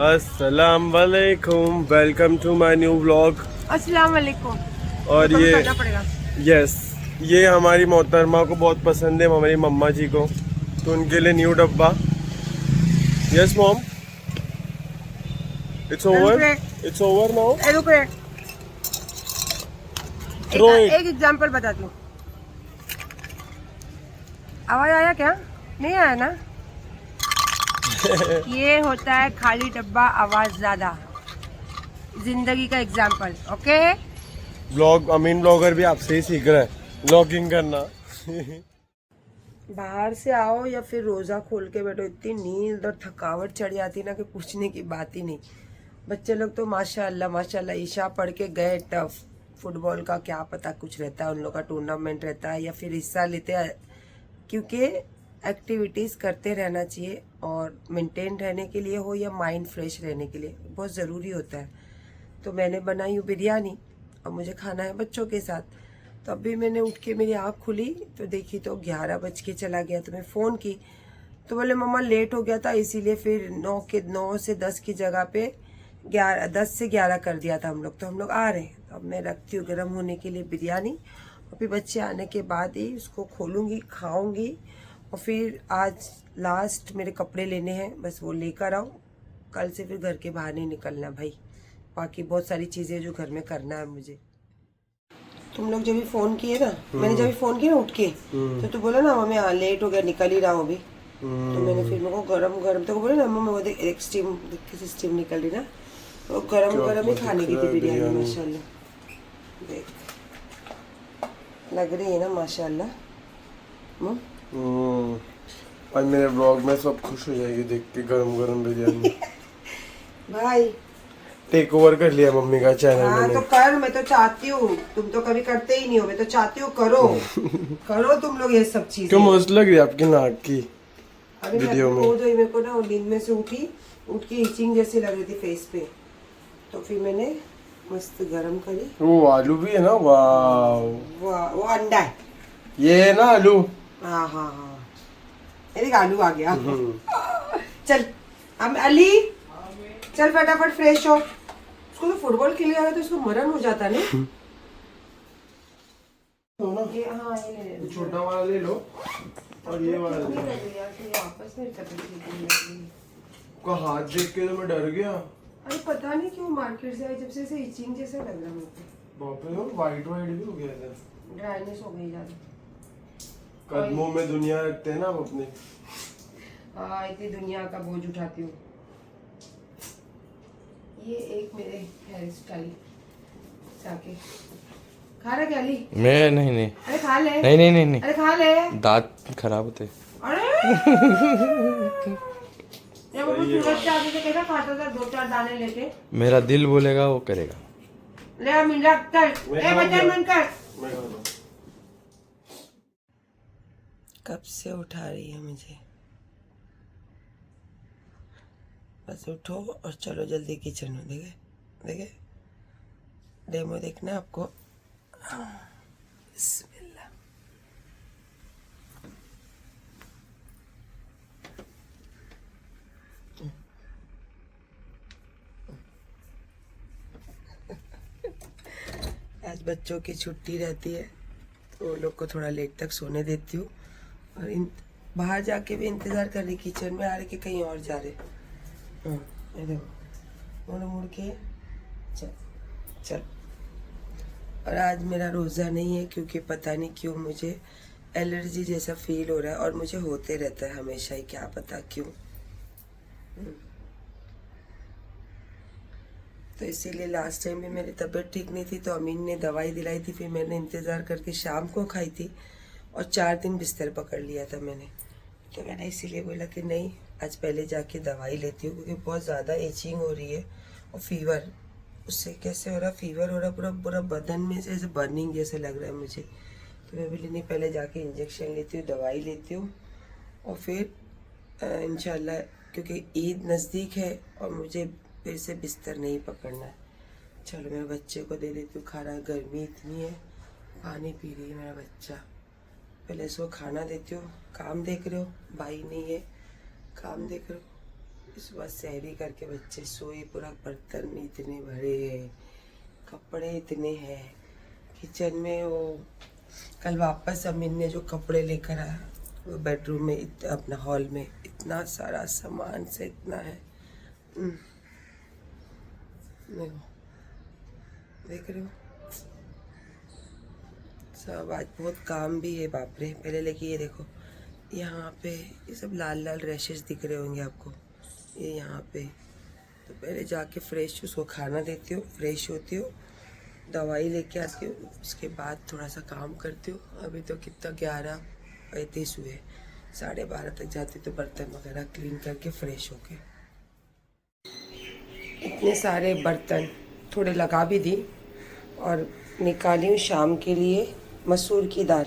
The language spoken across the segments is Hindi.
अस्सलाम वालेकुम, welcome to my new vlog. अस्सलाम वालेकुम। और तो ये करना पड़ेगा। यस, ये हमारी मोहतरमा को बहुत पसंद है, हमारी मम्मा जी को, तो उनके लिए न्यू डब्बा। Yes mom, it's over now. Throw it. एक एग्जांपल बताती हूँ। आवाज आया क्या? नहीं आया ना? ये होता है खाली डब्बा, आवाज ज्यादा। जिंदगी का एग्जांपल। ओके, ब्लॉग अमीन ब्लॉगर भी आपसे ही सीख रहा है ब्लॉगिंग करना। बाहर से आओ या फिर रोजा खोल के बैठो, इतनी नींद और थकावट चढ़ जाती है ना कि पूछने की बात ही नहीं। बच्चे लोग तो माशाल्लाह माशाल्लाह ईशा पढ़ के गए टफ। फुटबॉल का क्या पता कुछ रहता है, उन लोग का टूर्नामेंट रहता है या फिर हिस्सा लेते हैं, क्योंकि एक्टिविटीज़ करते रहना चाहिए। और मेंटेन रहने के लिए हो या माइंड फ्रेश रहने के लिए बहुत ज़रूरी होता है। तो मैंने बनाई हूँ बिरयानी और मुझे खाना है बच्चों के साथ। तो अभी मैंने उठ के मेरी आँख खुली तो देखी तो 11 बज के चला गया। तो मैं फ़ोन की तो बोले मम्मा लेट हो गया था, इसीलिए फिर 9 से 10 की जगह पे 10 से 11 कर दिया था हम लोग। तो हम लोग आ रहे हैं, तो अब मैं रखती हूँ गर्म होने के लिए बिरयानी। और फिर बच्चे आने के बाद ही उसको खोलूँगी, खाऊँगी। और फिर आज लास्ट मेरे कपड़े लेने हैं, बस वो लेकर आऊँ। कल से फिर घर के बाहर नहीं निकलना भाई। बाकी बहुत सारी चीज़ें जो घर में करना है मुझे। तुम लोग जब भी फोन किए ना, मैंने जब भी फोन किया ना उठ के, तो तू बोला ना मम्मी लेट हो गया, निकल ही रहा हूँ अभी। तो मैंने फिर मेरे को गरम गरम तो बोले ना मम्मी, वो देख एक स्टीम किसी स्टीम निकल रही ना, तो गरम गरम ही खाने की थी बिरयानी। माशाल्लाह देख, लग रही है ना माशाल्लाह। आज मेरे ब्लॉग में सब खुश हो जाएगी देख के गरम गरम बिरयानी। भाई टेक ओवर कर लिया मम्मी का चैनल हाँ मैंने। तो कर, मैं तो चाहती हूँ, तुम तो कभी करते ही नहीं हो, मैं तो चाहती हूँ करो। करो तुम लोग ये सब चीजें। क्यों मस्त लग रही है आपकी नाक की अभी वीडियो में? मेरे को ना नींद में से उठ के इचिंग जैसी लग रही थी फेस पे, तो फिर मैंने मस्त गरम करी। वो आलू भी है ना, वाह। वो अंडा है, ये है ना आलू। हाँ हाँ हाँ, एक आलू आ गया। चल हम अली, चल फटाफट फ्रेश हो। उसको तो फुटबॉल खेल गया तो उसको मरण हो जाता नहीं। ये हाँ ये ले लो, छोटा वाला ले लो और ये वाला ले लो। आपस में का हाथ देख के तो मैं डर गया। अरे पता नहीं क्यों मार्केट से आई जब से इचिंग जैसा लग रहा मुझे। बाप रे, वाइट भी हो गया था। ड्राइनेस हो गई ज्यादा। कदमों में दुनिया रखते हैं ना हम अपने। हाँ इतनी दुनिया का बोझ उठाती हूँ। ये एक मेरे हेयर स्टाइल जाके खा रहा क्या अली? मैं नहीं। अरे खा ले। नहीं। अरे खा ले। दांत खराब होते। अरे जब वो सूरज से आते थे कैसा खाता था, 2-4 दाने लेके। मेरा दिल बोलेगा वो करेगा। ले मिंडा कर, ए बचन मन कर। कब से उठा रही है मुझे? बस उठो और चलो जल्दी किचन में। देखे डेमो देखना आपको। बिस्मिल्लाह। आज बच्चों की छुट्टी रहती है तो वो लोग को थोड़ा लेट तक सोने देती हूँ। और बाहर जाके भी इंतजार कर रही, किचन में आ रहे कि कहीं और जा रहे। ये देखो मुड़ के चल। और आज मेरा रोज़ा नहीं है क्योंकि पता नहीं क्यों मुझे एलर्जी जैसा फील हो रहा है, और मुझे होते रहता है हमेशा ही, क्या पता क्यों। तो इसीलिए लास्ट टाइम भी मेरी तबीयत ठीक नहीं थी तो अमीन ने दवाई दिलाई थी, फिर मैंने इंतज़ार करके शाम को खाई थी और 4 दिन बिस्तर पकड़ लिया था मैंने। तो मैंने इसीलिए बोला कि नहीं आज पहले जाके दवाई लेती हूँ, क्योंकि बहुत ज़्यादा इचिंग हो रही है और फीवर। उससे कैसे हो रहा, फीवर हो रहा, पूरा बदन में जैसे बर्निंग जैसे लग रहा है मुझे। तो मैं बोली नहीं पहले जाके इंजेक्शन लेती हूँ, दवाई लेती हूँ और फिर इंशाल्लाह, क्योंकि ईद नज़दीक है और मुझे फिर से बिस्तर नहीं पकड़ना है। चलो मेरे बच्चे को दे देती हूँ खाना, गर्मी इतनी है, पानी पी रही है मेरा बच्चा। पहले इसको खाना देती हूँ। काम देख रहे हो, भाई नहीं है, काम देख रहे हो। इस बार सहरी करके बच्चे सोए, पूरा बर्तन इतने भरे हैं, कपड़े इतने हैं किचन में। वो कल वापस अमीन ने जो कपड़े लेकर आया वो बेडरूम में अपना हॉल में इतना सारा सामान से इतना है। देखो, देख रहे हो सब। आज बहुत काम भी है बाप रे। पहले लेके ये देखो, यहाँ पे ये सब लाल लाल रैशेस दिख रहे होंगे आपको, ये यहाँ पे। तो पहले जाके फ्रेश उसको खाना देती हूँ, फ्रेश होती हूँ, दवाई लेके आती हूँ, उसके बाद थोड़ा सा काम करती हूँ। अभी तो कितना 11:35 हुए, 12:30 तक जाती तो बर्तन वगैरह क्लीन करके फ्रेश होके। इतने सारे बर्तन थोड़े लगा भी दी और निकाली हूँ शाम के लिए मसूर की दाल।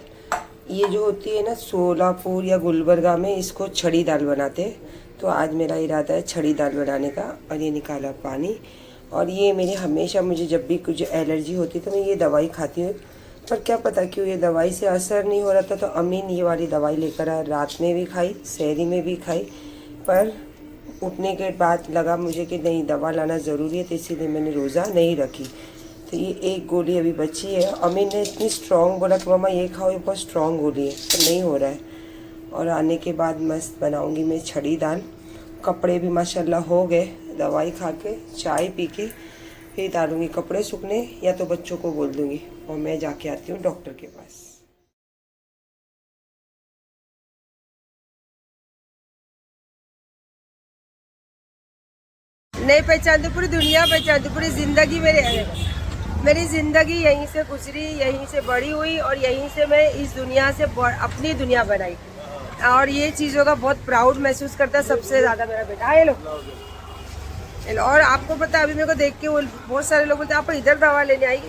ये जो होती है ना सोलापुर या गुलबर्गा में इसको छड़ी दाल बनाते हैं, तो आज मेरा इरादा है छड़ी दाल बनाने का। और ये निकाला पानी। और ये मेरे हमेशा, मुझे जब भी कुछ एलर्जी होती तो मैं ये दवाई खाती हूँ, पर क्या पता क्यों ये दवाई से असर नहीं हो रहा था। तो अमीन ये वाली दवाई लेकर आया, रात में भी खाई, सहरी में भी खाई, पर उठने के बाद लगा मुझे कि नहीं दवा लाना ज़रूरी है, तो इसीलिए मैंने रोज़ा नहीं रखी। तो ये एक गोली अभी बची है। अमीन ने इतनी स्ट्रॉन्ग बोला कि मामा ये खाओ, ये बहुत स्ट्रॉन्ग गोली है, तो नहीं हो रहा है। और आने के बाद मस्त बनाऊंगी मैं छड़ी दाल। कपड़े भी माशाल्लाह हो गए, दवाई खा के चाय पी के फिर डालूंगी कपड़े सूखने, या तो बच्चों को बोल दूंगी और मैं जाके आती हूँ डॉक्टर के पास। नहीं पहचानती, पूरी दुनिया पहचानती, पूरी ज़िंदगी मेरी ज़िंदगी यहीं से गुजरी, यहीं से बड़ी हुई और यहीं से मैं इस दुनिया से अपनी दुनिया बनाई। और ये चीज़ों का बहुत प्राउड महसूस करता है सबसे ज़्यादा मेरा बेटा। आए लो। और आपको पता है अभी मेरे को देख के वो बहुत सारे लोग बोलते हैं आप इधर दवा लेने आई।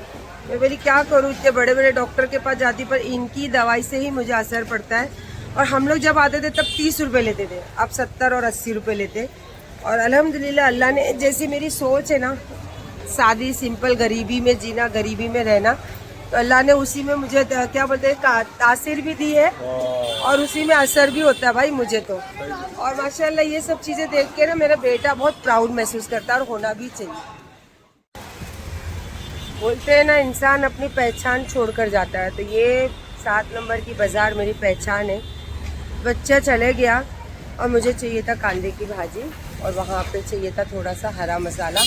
मैं बोली क्या करूँ, इतने बड़े बड़े डॉक्टर के पास जाती, पर इनकी दवाई से ही मुझे असर पड़ता है। और हम लोग जब आते थे तब 30 रुपये लेते थे, अब 70 और 80 रुपये लेते। और अल्हम्दुलिल्लाह अल्लाह ने, जैसी मेरी सोच है ना, सादी सिंपल गरीबी में जीना, गरीबी में रहना, तो अल्लाह ने उसी में मुझे क्या बोलते हैं तासीर भी दी है और उसी में असर भी होता है भाई मुझे तो। और माशाल्लाह ये सब चीज़ें देख के ना मेरा बेटा बहुत प्राउड महसूस करता है, और होना भी चाहिए। बोलते हैं ना इंसान अपनी पहचान छोड़कर जाता है, तो ये 7 नंबर की बाज़ार मेरी पहचान है। बच्चा चले गया और मुझे चाहिए था कांदे की भाजी और वहाँ पे चाहिए था थोड़ा सा हरा मसाला।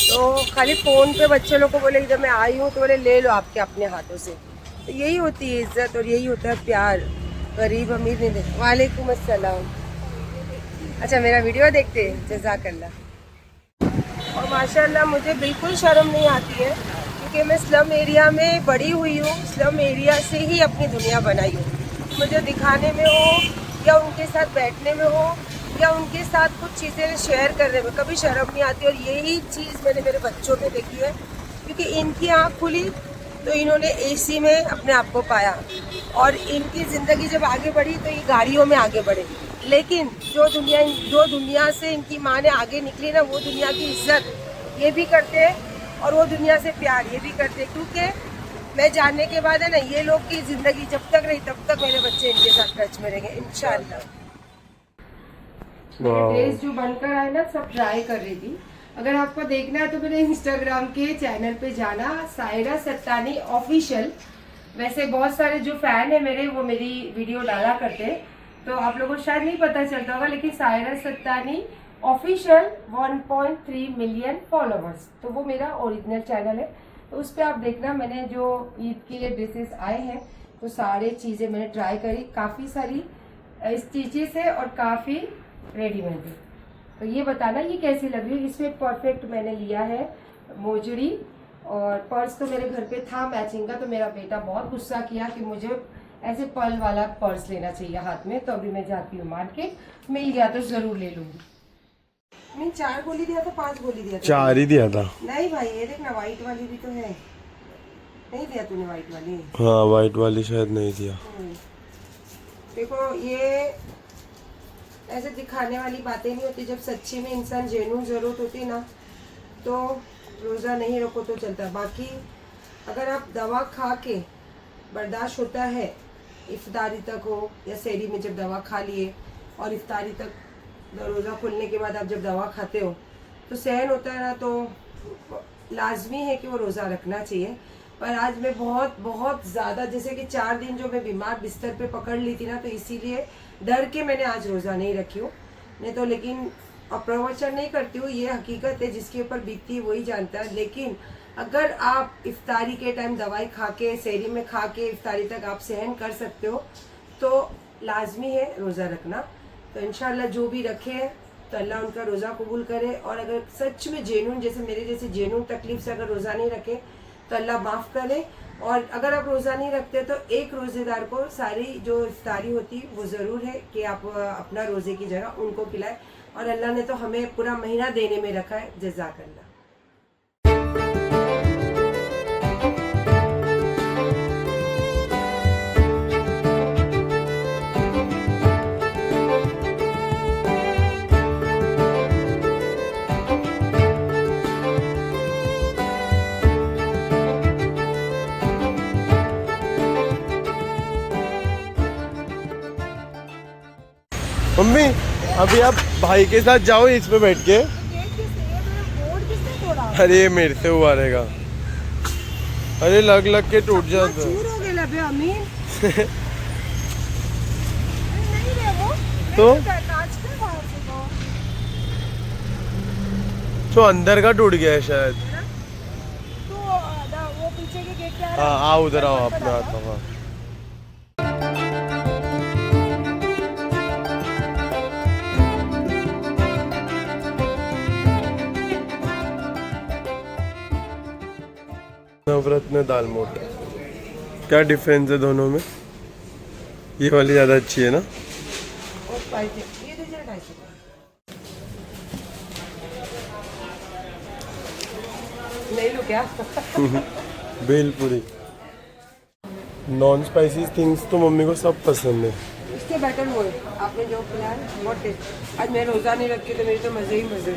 तो खाली फ़ोन पे बच्चे लोग को बोले इधर मैं आई हूँ, तो बोले ले लो आपके अपने हाथों से। तो यही होती है इज़्ज़त और यही होता है प्यार। गरीब अमीर नहीं दे। वालेकुम अस्सलाम। अच्छा मेरा वीडियो देखते हैं, जज़ाकल्लाह। और माशाल्लाह मुझे बिल्कुल शर्म नहीं आती है, क्योंकि मैं स्लम एरिया में बड़ी हुई हूँ, स्लम एरिया से ही अपनी दुनिया बनाई हूँ। मुझे दिखाने में हो या उनके साथ बैठने में हो या उनके साथ कुछ चीज़ें शेयर करने में कभी शर्म नहीं आती। और यही चीज़ मैंने मेरे बच्चों में देखी है, क्योंकि इनकी आँख खुली तो इन्होंने एसी में अपने आप को पाया, और इनकी ज़िंदगी जब आगे बढ़ी तो ये गाड़ियों में आगे बढ़े। लेकिन जो दुनिया से इनकी माँ ने आगे निकली ना, वो दुनिया की इज्जत ये भी करते हैं और वो दुनिया से प्यार ये भी करते हैं। क्योंकि मैं जानने के बाद है ना, ये लोग की ज़िंदगी जब तक रही तब तक मेरे बच्चे इनके साथ टच में रहेंगे इंशाल्लाह। ड्रेस जो बनकर आए ना सब ट्राई कर रही थी। अगर आपको देखना है तो मेरे इंस्टाग्राम के चैनल पे जाना, सायरा सत्तानी ऑफिशियल। वैसे बहुत सारे जो फैन है मेरे, वो मेरी वीडियो डाला करते हैं, तो आप लोगों को शायद नहीं पता चलता होगा, लेकिन Saira Sattani official 1.3 million followers, तो वो मेरा ओरिजिनल चैनल है। तो उस पर आप देखना, मैंने जो ईद के लिए ड्रेसेस आए हैं तो सारे चीज़ें मैंने ट्राई करी, काफ़ी सारी स्टिचेस है और काफ़ी रेडीमेड है। तो ये बताना ये कैसी लग रही है। इसमें परफेक्ट मैंने लिया है मोजड़ी, और पर्स तो मेरे घर पे था मैचिंग का, तो मेरा बेटा बहुत गुस्सा किया कि मुझे ऐसे पर्ल वाला पर्स लेना चाहिए हाथ में। तो अभी मैं जाती हूँ मार्केट, मिल गया तो जरूर ले लूंगी। मैं 4 गोली दिया था, 5 गोली दिया था? 4 ही दिया था। नहीं भाई ये देखना व्हाइट वाली भी तो है, नहीं दिया तूने व्हाइट वाली? हाँ व्हाइट वाली शायद नहीं दिया। देखो ये ऐसे दिखाने वाली बातें नहीं होती, जब सच्ची में इंसान जेन्युइन ज़रूरत होती ना तो रोज़ा नहीं रखो तो चलता। बाकी अगर आप दवा खा के बर्दाश्त होता है इफ्तारी तक हो या सहरी में जब दवा खा लिए और इफ्तारी तक रोज़ा खुलने के बाद आप जब दवा खाते हो तो सहन होता है ना, तो लाजमी है कि वो रोज़ा रखना चाहिए। पर आज मैं बहुत बहुत ज़्यादा, जैसे कि 4 दिन जो मैं बीमार बिस्तर पे पकड़ ली थी ना, तो इसीलिए डर के मैंने आज रोज़ा नहीं रखी हूँ। नहीं तो लेकिन अप्रवचन नहीं करती हूँ, ये हकीकत है, जिसके ऊपर बीतती है वही जानता है। लेकिन अगर आप इफ्तारी के टाइम दवाई खा के, सहरी में खा के इफ्तारी तक आप सहन कर सकते हो तो लाजमी है रोज़ा रखना। तो इंशाल्लाह जो भी रखे हैं तो अल्लाह उनका रोज़ा कबूल करे। और अगर सच में जेनून, जैसे मेरे जैसे जेनून तकलीफ से अगर रोज़ा नहीं रखे तो अल्लाह माफ़ करे। और अगर आप रोज़ा नहीं रखते तो एक रोज़ेदार को सारी जो इफ्तारी होती वो ज़रूर है कि आप अपना रोज़े की जगह उनको खिलाए। और अल्लाह ने तो हमें पूरा महीना देने में रखा है, जज़ाकल्लाह। मम्मी अभी आप भाई के साथ जाओ इस पे बैठ के। अरे ये मेरे से हुआ रहेगा। अरे लग लग के टूट जाता तो अंदर का टूट गया है शायद। वो पीछे के गेट पे हाँ आओ उधर आओ अपना हाथ में। नवरत्न दाल मोठ, क्या डिफरेंस है दोनों में? ये वाली ज़्यादा अच्छी है ना? नहीं लो क्या? भेलपुरी। नॉन स्पाइसी थिंग्स तो मम्मी को सब पसंद है। इसके बेटर वो है, आपने जो खिलाया बहुत टेस्ट। आज मैं रोज़ा नहीं रखी तो मेरे तो मज़े ही मज़े।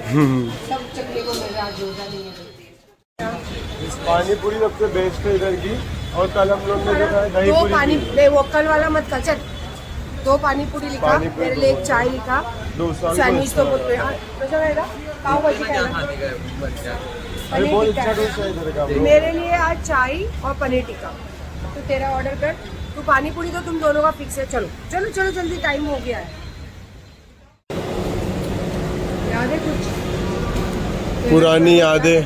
सब चकले को मेरे आज रोज़ा नहीं है। पानी पूरी सबसे बेस्ट है इधर की। और कल हम लोग ने जो खाया दही दो पूरी पानी, थी। वो कल वाला मत कर, चल 2 पानी पूरी लिखा, पानी पूरी मेरे लिए एक चाय लिखा, डोसा सैंडविच तो बोलते हैं कैसा रहेगा, पाव भाजी खाएगा, अरे बहुत पनीर अच्छा टिक्का। डोसा है इधर का। मेरे लिए आज चाय और पनीर टिक्का। तो तेरा ऑर्डर कर, तू पानी पूरी तो तुम दोनों का फिक्स है। चलो चलो चलो जल्दी, टाइम हो गया है। याद है कुछ पुरानी यादें।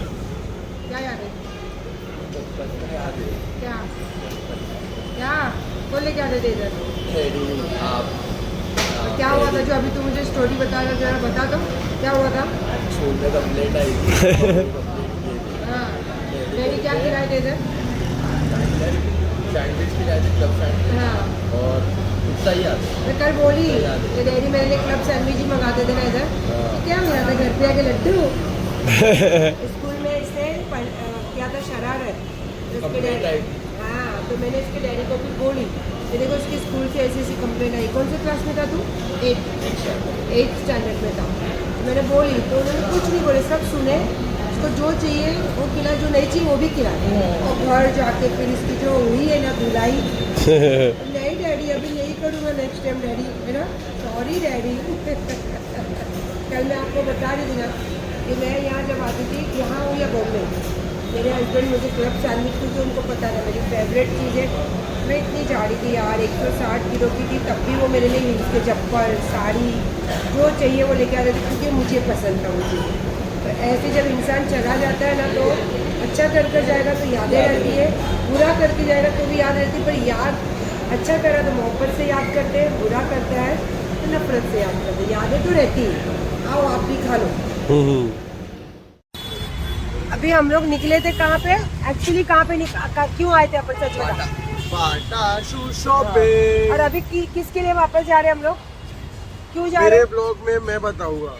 क्या याद है? क्या क्या बोले, क्या दे इधर? क्या हुआ था जो अभी तू मुझे स्टोरी बता रहा, जरा बता दो क्या हुआ था? हाँ, डैडी क्या खिलाए थे इधर? सैंडविच खिलाए थे, क्लब सैंडविच। हाँ, और कुत्ता ही आता है। मैं कल बोली कि डैडी मेरे लिए क्लब सैंडविच ही मंगाते थे ना इधर। क्या मिला था घर पे आके? लड्डू। स्कूल में इसने क्या था, शरारत। इसके डैडी, हाँ, तो मैंने इसके डैडी को भी बोली कि देखो इसके स्कूल से ऐसी ऐसी कंप्लेंट आई। कौन से क्लास में था तू? 8th स्टैंडर्ड में था। मैंने बोली तो उन्होंने कुछ नहीं बोले, सब सुने, उसको जो चाहिए वो खिला, जो नहीं चाहिए वो भी खिला। और घर जाके फिर इसकी जो हुई है ना धुलाई, नहीं डैडी अभी नहीं करूँगा, नेक्स्ट टाइम डैडी, है ना, सॉरी डैडी। कल मैं आपको बता रही थी ना कि मैं यहाँ जब आती थी, यहाँ हूँ या बॉम्बे, मेरे हस्बैंड मुझे क्लब सैंडविच, क्योंकि उनको पता था मेरी फेवरेट चीज़ है। मैं इतनी झाड़ी थी यार, 160 किलो की थी, तब भी वो मेरे लिए हील्स के चप्पल, साड़ी, जो चाहिए वो लेके आ रहे थे, क्योंकि मुझे पसंद था वो चीज़। तो ऐसे जब इंसान चला जाता है ना, तो अच्छा कर जाएगा तो यादें रहती है, बुरा करके जाएगा तो भी याद रहती है। पर याद अच्छा करा तो मोहब्बत से याद करते हैं, बुरा करता है तो नफरत से याद करते हैं। यादें तो रहती है। आओ आप भी खा लो। अभी हम लोग निकले थे कहाँ पे, एक्चुअली कहाँ पे क्यों आए थे अपन, सच बता। बाटा शू शॉपिंग। और अभी किसके लिए वापस जा रहे हैं हम लोग, क्यों जा रहे मेरे हैं? ब्लॉग में मैं बताऊंगा।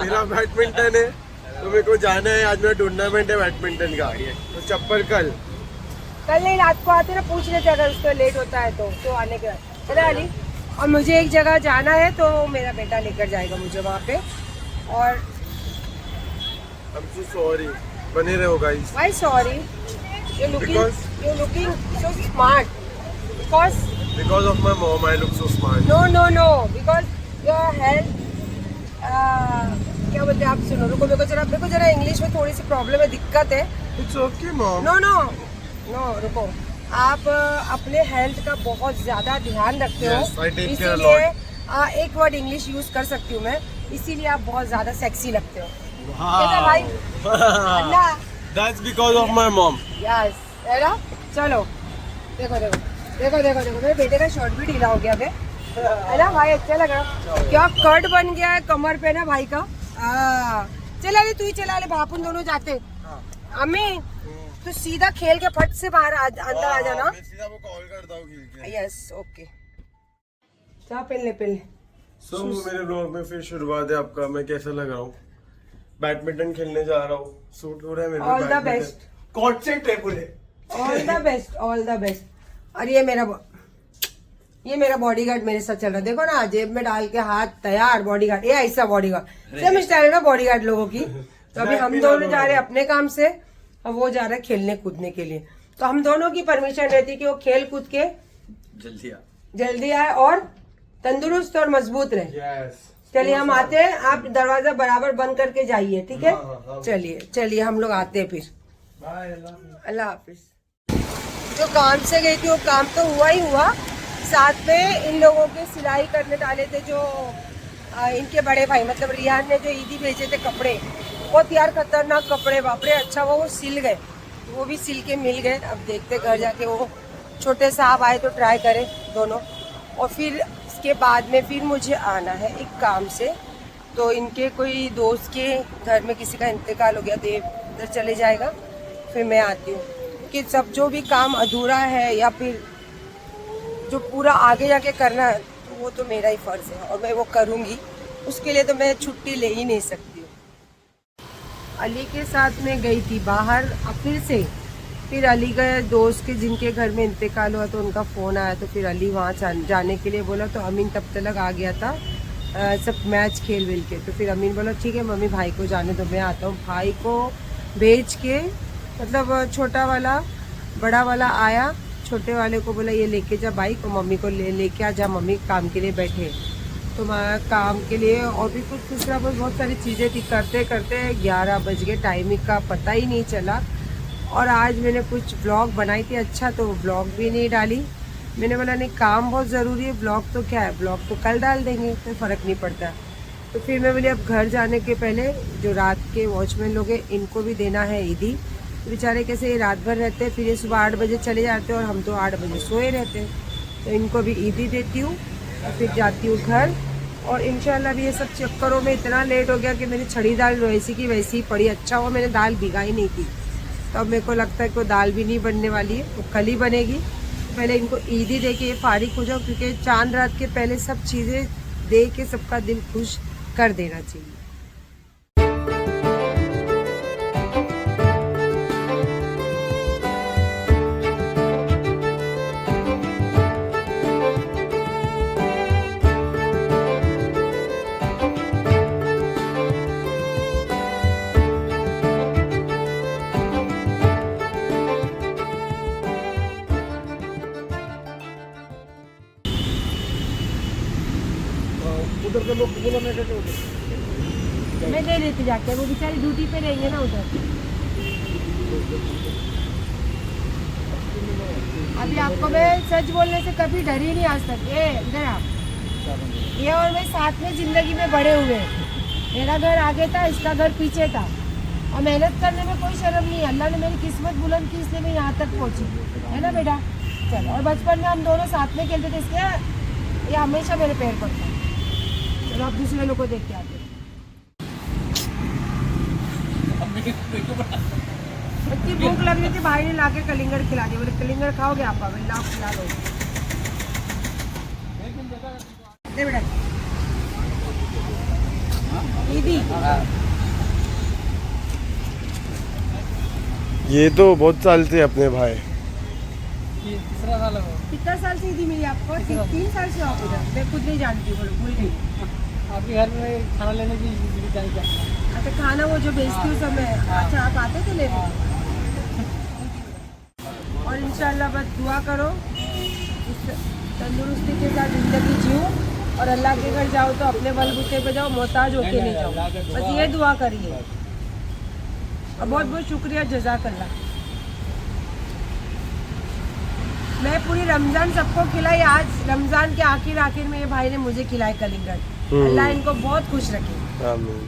मेरा बैडमिंटन है तो मेरे को जाना है, आज मेरा टूर्नामेंट है बैडमिंटन का। तो चप्पल कल नहीं, रात को आते ना, पूछ लेते अगर उसको लेट होता है तो आने के बाद। चला अली, और मुझे एक जगह जाना है तो मेरा बेटा लेकर जाएगा मुझे वहाँ पे। और I'm so sorry, बने रहो guys. why sorry? You're looking so smart because Because of my mom, I look so smart. No, because your health, क्या बोलते हैं आप, सुनो रुको, मेरे को जरा इंग्लिश में थोड़ी सी प्रॉब्लम है, दिक्कत है। It's okay, mom. नो रुको, आप अपने हेल्थ का बहुत ज्यादा ध्यान रखते हो, Yes, I take care a इसीलिए एक वर्ड इंग्लिश यूज कर सकती हूँ मैं, इसीलिए आप बहुत ज्यादा सेक्सी लगते हो। कैसा भाई? अल्लाह। That's because of my mom. Yes, है ना? चलो देखो मेरे बेटे का शर्ट भी ढीला हो गया है ना भाई, अच्छा लग रहा, क्या कट बन गया है कमर पे ना भाई का। चला ले, तू ही चला ले, अपन दोनों जाते। अम्मी तू सीधा खेल के फट से बाहर अंदर आ जाना। मैं सीधा वो कॉल करता हूँ खेल के। यस, ओके, जा पहले। So, मेरे ब्लॉग में फिर शुरुआत है आपका। मैं कैसा लग रहा हूँ? बैडमिंटन खेलने जा रहा हूँ, सूट हो रहा है मेरे को। All the badminton. best. कौन से टेबल है? All the best. और ये मेरा बॉडीगार्ड मेरे साथ चल रहा है, देखो ना, जेब में डाल के हाथ तैयार, बॉडीगार्ड, ये ऐसा बॉडीगार्ड, सेम स्टाइल है ना बॉडीगार्ड लोगों की। तो अभी हम दोनों जा रहे हैं अपने काम से, और वो जा रहा है खेलने कूदने के लिए। तो हम दोनों की परमिशन रहती है कि वो खेल कूद के जल्दी आए और तंदुरुस्त और मजबूत रहे। Yes. चलिए हम आते हैं, आप दरवाजा बराबर बंद करके जाइए, ठीक है? हाँ। चलिए हम लोग आते हैं फिर। Bye, अल्लाह हाफिज। जो काम से गई थी वो काम तो हुआ ही हुआ, साथ में इन लोगों के सिलाई करने डाले थे जो इनके बड़े भाई, मतलब रियान ने जो ईदी भेजे थे कपड़े, बहुत यार खतरनाक कपड़े, बापरे, अच्छा वो सिल गए, वो भी सिल के मिल गए। अब देखते घर जाके, वो छोटे साहब आए तो ट्राई करें दोनों, और फिर इसके बाद में फिर मुझे आना है एक काम से। तो इनके कोई दोस्त के घर में किसी का इंतकाल हो गया, तो ये उधर चले जाएगा, फिर मैं आती हूँ कि सब जो भी काम अधूरा है या फिर जो पूरा आगे जाके करना है, तो वो तो मेरा ही फर्ज है और मैं वो करूँगी, उसके लिए तो मैं छुट्टी ले ही नहीं सकती हूँ। अली के साथ में गई थी बाहर, अब फिर अली गए दोस्त के जिनके घर में इंतकाल हुआ, तो उनका फ़ोन आया, तो फिर अली वहाँ जाने के लिए बोला, तो अमीन तब तक आ गया था सब मैच खेल वेल के। तो फिर अमीन बोला ठीक है मम्मी, भाई को जाने दो, मैं आता हूँ। भाई को भेज के, मतलब छोटा वाला बड़ा वाला आया, छोटे वाले को बोला ये लेके जा बाइक, और मम्मी को लेके आ जा, मम्मी काम के लिए बैठे। तो मैं काम के लिए और भी कुछ दूसरा बहुत सारी चीज़ें थी, करते करते 11 बज गए, टाइमिंग का पता ही नहीं चला। और आज मैंने कुछ ब्लॉग बनाई थी, अच्छा, तो ब्लॉग भी नहीं डाली। मैंने बोला नहीं, काम बहुत ज़रूरी है, ब्लॉग तो क्या है, ब्लॉग तो कल डाल देंगे, कोई फ़र्क नहीं पड़ता। तो फिर मैं बोली अब घर जाने के पहले जो रात के वॉचमैन लोग हैं, इनको भी देना है ईदी। बेचारे कैसे ये रात भर रहते हैं, फिर ये सुबह 8 बजे चले जाते हैं और हम तो 8 बजे सोए रहते हैं। तो इनको भी ईदी देती हूँ और फिर जाती हूँ घर। और इंशाल्लाह भी ये सब चक्करों में इतना लेट हो गया कि मेरी छड़ी दाल वैसी की वैसी ही पड़ी। अच्छा हुआ मैंने दाल भिगाई नहीं थी, तो अब मेरे को लगता है कि दाल भी नहीं बनने वाली है, वो कल ही बनेगी। पहले इनको ईदी दे के फारिग हो जाओ, क्योंकि चांद रात के पहले सब चीज़ें दे के सबका दिल खुश कर देना चाहिए। उधर के लोग बोलो मैं कहते मैं ले लेती जाके, वो बेचारी ड्यूटी पे रहेंगे ना उधर। अभी आपको मैं सच बोलने से कभी डरी नहीं आज तक। ये इधर आप, ये और मैं साथ में जिंदगी में बड़े हुए। मेरा घर आगे था, इसका घर पीछे था, और मेहनत करने में कोई शर्म नहीं। अल्लाह ने मेरी किस्मत बुलंद की, इसलिए मैं यहाँ तक पहुँची, है ना बेटा? चलो, और बचपन में हम दोनों साथ में खेलते थे, इसलिए ये हमेशा मेरे पैर पड़ता है। चलो आप दूसरे लोगों को देख के आते हैं। इतनी भूख लग रही थी, भाई ने लाके कलिंगड़ खिला दिया। बोले कलिंगड़ खाओगे आप? लाओ खिला दो। दे बेटा दीदी। ये तो बहुत साल से अपने भाई। तीसरा साल है। कितना साल से ईदी मिली आपको? 3 साल से आप इधर? मैं खुद नहीं जानती, बोलो भूल गई। आपके घर में खाना लेने की जाएगा? अच्छा, खाना वो जो बेचती हूँ सब मैं। अच्छा, आप आते थे लेने? और इंशाल्लाह बस दुआ करो, तंदुरुस्ती के साथ जिंदगी जियो और अल्लाह के घर जाओ तो अपने बलबूते पे जाओ, मोहताज होके नहीं जाओ, बस ये दुआ करिए। और बहुत बहुत शुक्रिया, जज़ाकल्लाह। मैं पूरी रमजान सबको खिलाई, आज रमजान के आखिर में ये भाई ने मुझे खिलाई कलिंगड़। अल्लाह इनको बहुत खुश रखे। आमीन।